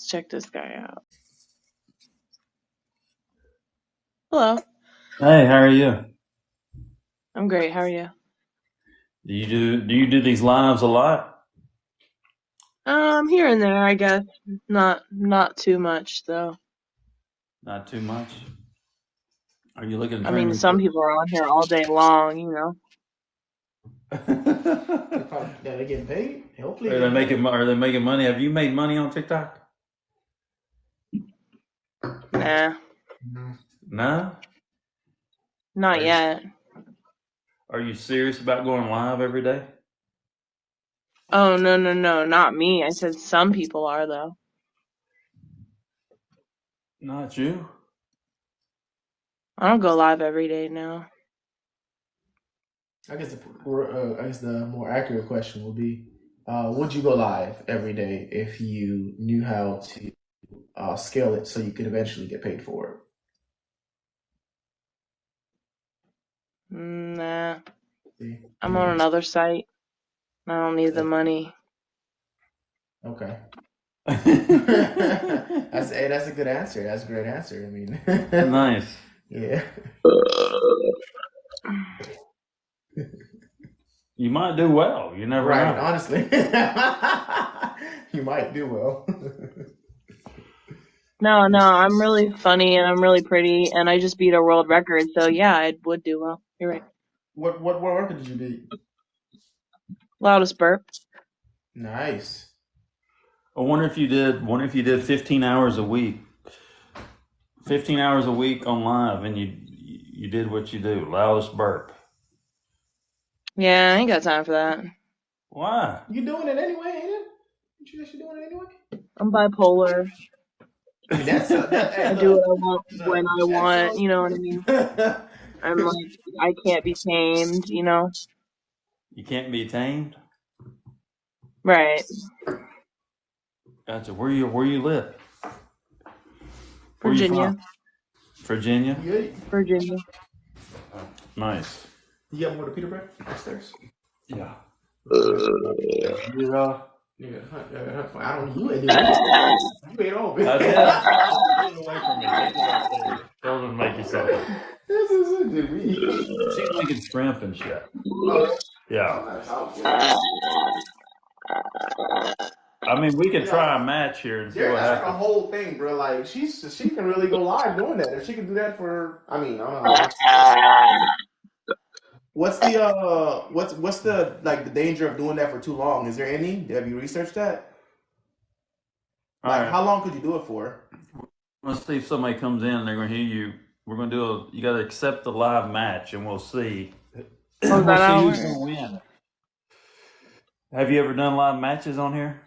Let's check this guy out. Hello. Hey, how are you? I'm great. How are you? Do you do these lives a lot? Here and there, I guess. Not too much though. Not too much. Are you looking I for mean, any? some people are on here all day long, you know. They getting paid? Hopefully. Are they making money? Have you made money on TikTok? Nah, No? not yet. Are you serious about going live every day? Oh, no, not me. I said some people are though. Not you. I don't go live every day now. I guess the more accurate question would be, would you go live every day if you knew how to scale it so you could eventually get paid for it? Nah. See? I'm on another site. I don't need the money. Okay. That's a good answer. That's a great answer. I mean, Nice. Yeah. You might do well. You never Right. know. Honestly, you might do well. No, I'm really funny and I'm really pretty and I just beat a world record, so yeah, I would do well. You're right. What record did you beat? Loudest burp. Nice. I wonder if you did 15 hours a week. 15 hours a week on live and you did what you do. Loudest burp. Yeah, I ain't got time for that. Why? You doing it anyway, ain't it? You doing it anyway? I'm bipolar. I mean, that's I do what I want when I want, you know what I mean? I'm like, I can't be tamed, you know? You can't be tamed? Right. Gotcha. Where you live? Where Virginia. You from? Virginia? Yeah. Virginia. Nice. You got more to Peter bread upstairs? Yeah. Yeah, I don't. You ain't doing it. You ate all of it. I did. Get it away from me. Take it upstairs. Tell them to make you something. This is a good week. She's making shrimp and shit. Oh, Yeah. I mean, we could try a match here and see what That's happens. a whole thing, bro. Like she can really go live doing that. If she can do that for, I mean, I don't know. What's the like the danger of doing that for too long? Is there any? Have you researched that? Like, how long could you do it for? Let's see if somebody comes in and they're going to hear you. We're going to you got to accept the live match and we'll see. Oh, We'll see who's going to win. Have you ever done live matches on here?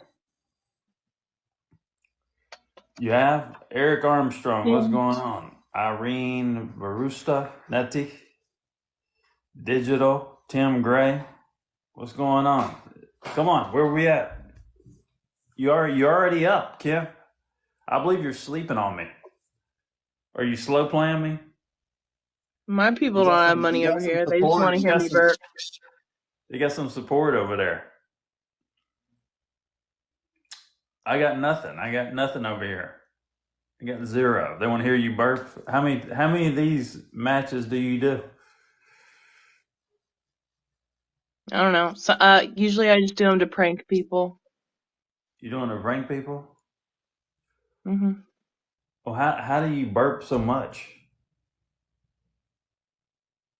You have? Eric Armstrong, what's going on? Irene Barusta, Nettie, Digital, Tim Gray, what's going on? Come on, where are we at? You're already up, Kim. I believe you're sleeping on me. Are you slow playing me? My people don't have money over here. They just want to hear me burp. They got some support over there. I got nothing. I got nothing over here. I got zero. They want to hear you burp. How many of these matches do you do? I don't know. So, usually I just do them to prank people. You doing to prank people? Mhm. Well, how do you burp so much?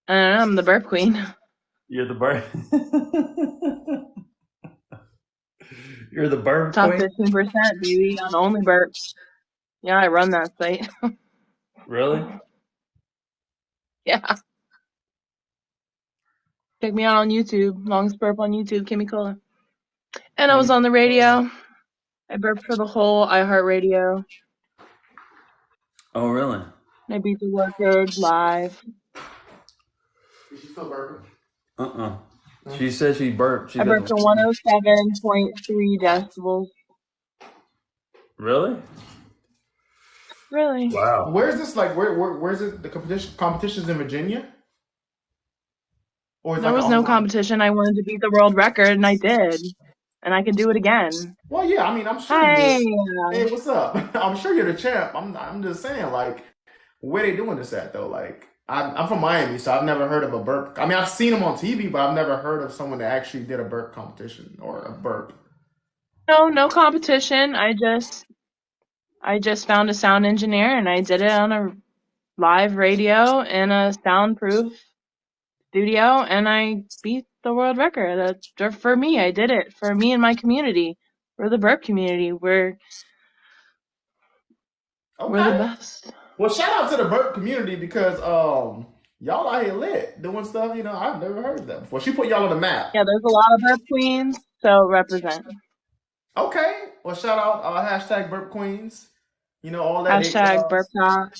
I don't know. I'm the burp queen. You're the burp. You're the burp Top queen? 15%, baby, on only burps. Yeah, I run that site. Really? Yeah. Check me out on YouTube. Longest burp on YouTube, Kimmy Cola. And I was on the radio. I burped for the whole iHeartRadio. Oh, really? I beat the record live. Is she still burping? She says she burped. I burped to 107.3 decibels. Really? Really? Wow. Where's this? Like, where's it? The competition's in Virginia? Or there was no competition. I wanted to beat the world record, and I did. and I can do it again. Well, yeah, I mean, I'm sure Hi. you're. Hey, what's up? I'm sure you're the champ. I'm just saying, like, where they doing this at though? Like, I'm from Miami, so I've never heard of a burp. I mean, I've seen them on TV, but I've never heard of someone that actually did a burp competition or a burp. No competition. I just found a sound engineer and I did it on a live radio in a soundproof studio, and I beat the world record. For me, I did it for me and my community. We're the burp community. We're the Okay. best. Well, shout out to the burp community because y'all out here lit doing stuff. I've never heard of that before. She put y'all on the map. Yeah, there's a lot of burp queens, so represent. Okay. Well, shout out hashtag burp queens. All that. Hashtag burp talk.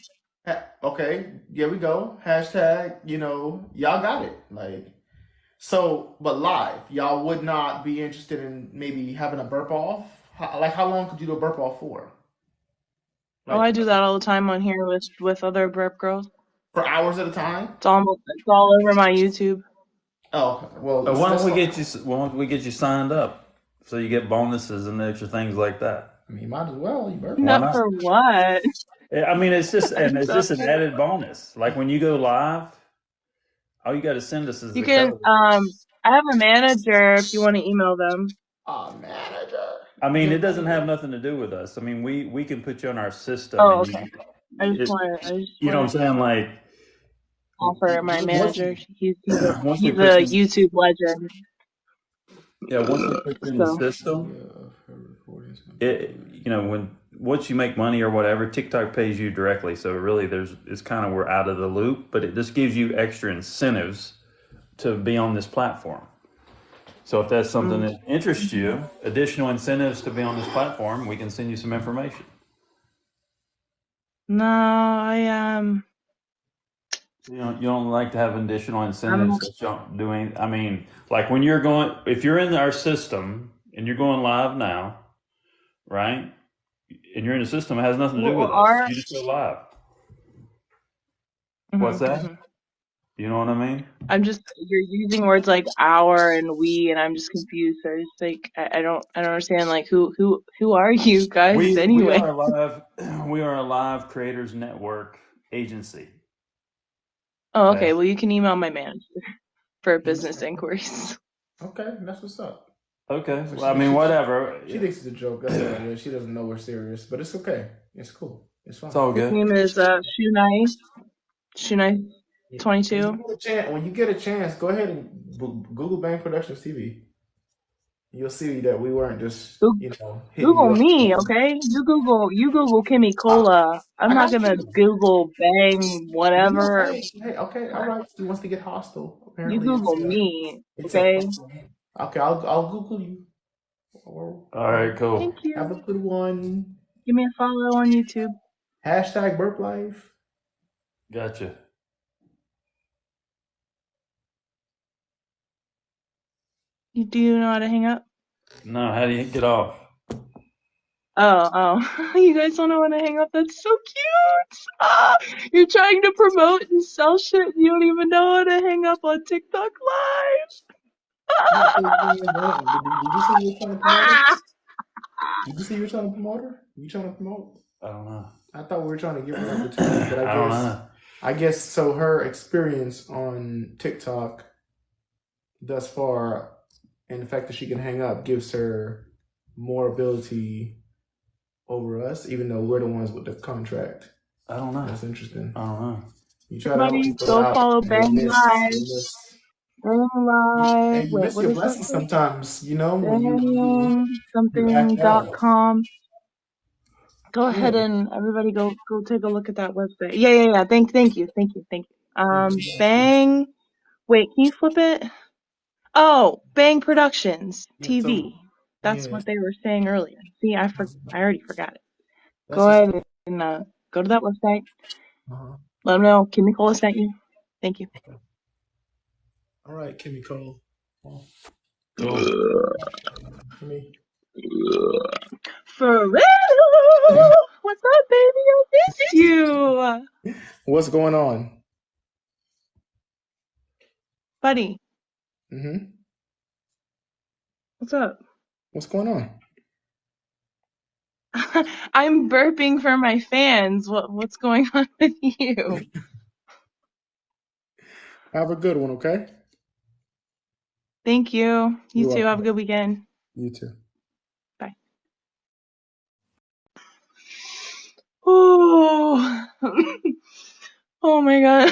Okay, here we go. Hashtag, y'all got it. Like, so, but live, y'all would not be interested in maybe having a burp off? How long could you do a burp off for? Oh, I do that all the time on here with other burp girls. For hours at a time? It's all over my YouTube. Oh, well. Why don't we get you signed up so you get bonuses and extra things like that? I mean, you might as well. You burp. Not for what? I mean, it's just an added bonus. Like when you go live, all you got to send us is you can. I have a manager if you want to email them. A manager. I mean, it doesn't have nothing to do with us. I mean, we can put you on our system. Oh, okay. I just want you know what I'm saying? Like, offer my manager. He's a YouTube legend. Yeah, once we put you in the system, once you make money or whatever, TikTok pays you directly. So really, it's kind of we're out of the loop, but it just gives you extra incentives to be on this platform. So if that's something that interests you, additional incentives to be on this platform, we can send you some information. No, I You don't like to have additional incentives that you don't do anything. I mean, like if you're in our system and you're going live now, right? And you're in a system, it has nothing to do with us. You just go live. What's that? You know what I mean? You're using words like our and we, and I'm just confused. So it's like I don't understand. Like who are you guys anyway? We are a live creators network agency. Oh, okay. Well, you can email my manager for business inquiries. Okay, that's what's up. Okay. Well, I mean, whatever. She thinks it's a joke. That's what it is. She doesn't know we're serious, but it's okay. It's cool. It's fine. It's all good. His name is Shunai22. When you get a chance, go ahead and Google BangProductionsTV. You'll see that we weren't just Google me, okay? You Google Kimmy Cola. I'm not gonna Google Bang whatever. Hey, okay, all right. She wants to get hostile. Apparently, you Google me, okay? Okay, I'll Google you. All right, cool. Thank you. Have a good one. Give me a follow on YouTube. Hashtag burp life. Gotcha. Do you know how to hang up? No, how do you get off? Oh. You guys don't know how to hang up? That's so cute! You're trying to promote and sell shit and you don't even know how to hang up on TikTok Live! Did you say you were trying to promote her? You trying to promote? I don't know. I thought we were trying to give her an opportunity, but I don't know. I guess so. Her experience on TikTok thus far, and the fact that she can hang up, gives her more ability over us, even though we're the ones with the contract. I don't know. That's interesting. I don't know. You try to go follow Bang Live. Bang Live. You miss your blessings sometimes, Something.com. Go ahead and everybody go take a look at that website. Yeah. Thank you. Bang. Wait, can you flip it? Oh, Bang Productions TV. That's what they were saying earlier. See, I already forgot it. Go ahead and go to that website. Let them know Kimmy Cole sent you. Thank you. All right, Kimmy Cole. For real? What's up, baby? I miss you. What's going on, buddy? Mm-hmm. What's up? What's going on? I'm burping for my fans. What's going on with you? Have a good one, okay? Thank you. You You're too. Have welcome. a good weekend. You too. Bye. Oh, oh my God.